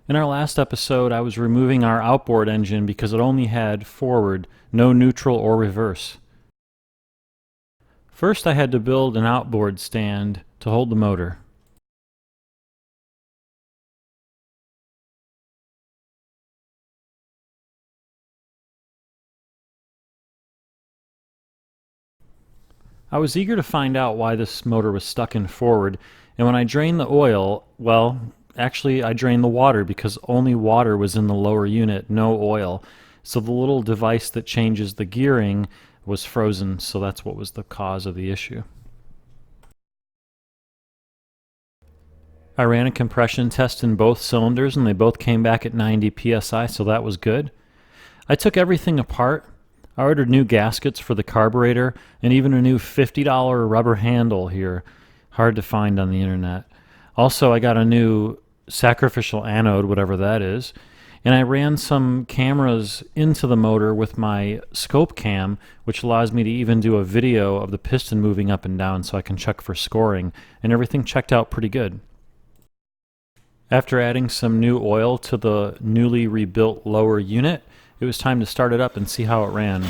In our last episode, I was removing our outboard engine because it only had forward, no neutral or reverse. First, I had to build an outboard stand to hold the motor. I was eager to find out why this motor was stuck in forward, and when I drained the oil, well, actually I drained the water because only water was in the lower unit, no oil. So the little device that changes the gearing was frozen, so that's what was the cause of the issue. I ran a compression test in both cylinders and they both came back at 90 psi, so that was good. I took everything apart. I ordered new gaskets for the carburetor and even a new $50 rubber handle here. Hard to find on the internet. Also, I got a new sacrificial anode, whatever that is, and I ran some cameras into the motor with my scope cam, which allows me to even do a video of the piston moving up and down so I can check for scoring, and everything checked out pretty good. After adding some new oil to the newly rebuilt lower unit, it was time to start it up and see how it ran.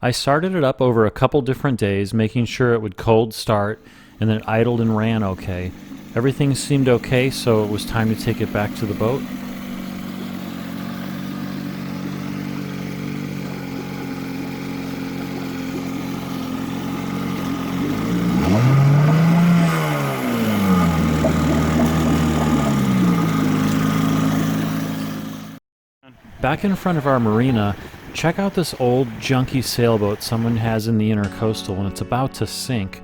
I started it up over a couple different days, making sure it would cold start and then it idled and ran okay. Everything seemed okay, so it was time to take it back to the boat. Back in front of our marina, check out this old junky sailboat someone has in the intercoastal and it's about to sink.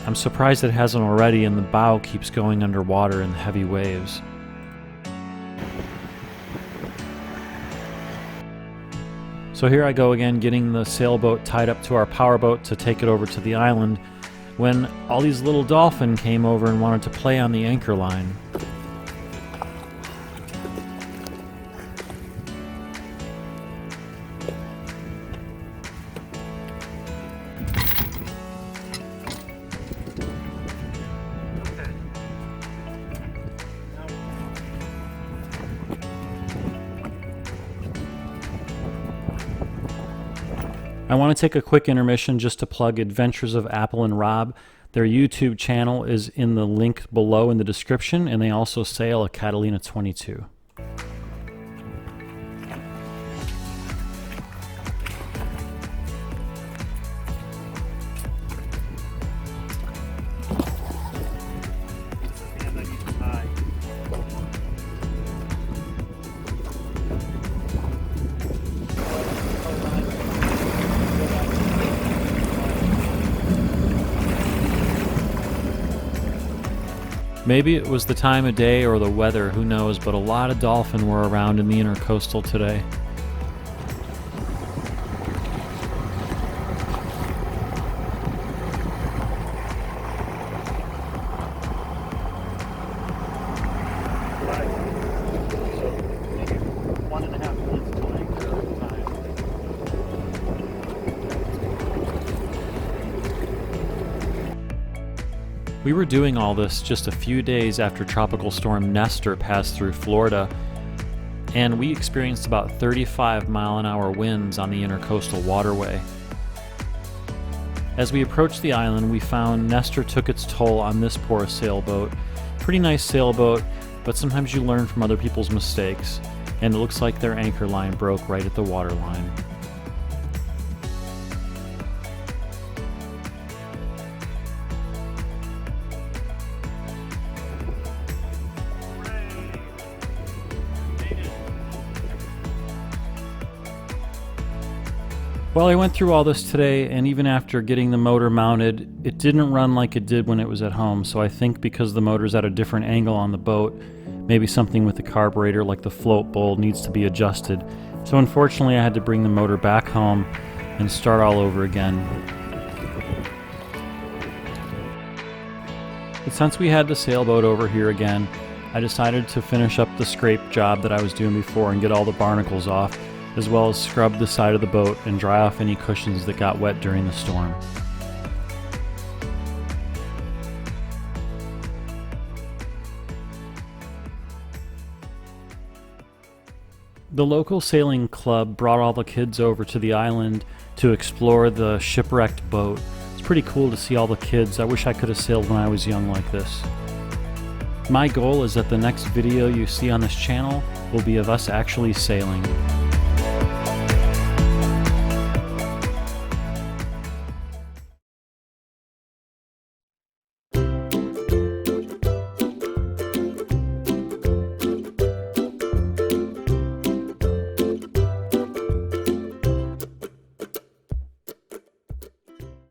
I'm surprised it hasn't already, and the bow keeps going underwater in the heavy waves. So here I go again, getting the sailboat tied up to our powerboat to take it over to the island, when all these little dolphin came over and wanted to play on the anchor line. I want to take a quick intermission just to plug Adventures of Apple and Rob. Their YouTube channel is in the link below in the description, and they also sail a Catalina 22. Maybe it was the time of day or the weather, who knows, but a lot of dolphin were around in the intercoastal today. We were doing all this just a few days after Tropical Storm Nestor passed through Florida, and we experienced about 35-mile-an-hour winds on the intercoastal waterway. As we approached the island, we found Nestor took its toll on this poor sailboat. Pretty nice sailboat, but sometimes you learn from other people's mistakes, and it looks like their anchor line broke right at the waterline. Well, I went through all this today, and even after getting the motor mounted, it didn't run like it did when it was at home, so I think because the motor's at a different angle on the boat, maybe something with the carburetor like the float bowl needs to be adjusted. So unfortunately I had to bring the motor back home and start all over again. But since we had the sailboat over here again, I decided to finish up the scrape job that I was doing before and get all the barnacles off, as well as scrub the side of the boat and dry off any cushions that got wet during the storm. The local sailing club brought all the kids over to the island to explore the shipwrecked boat. It's pretty cool to see all the kids. I wish I could have sailed when I was young like this. My goal is that the next video you see on this channel will be of us actually sailing.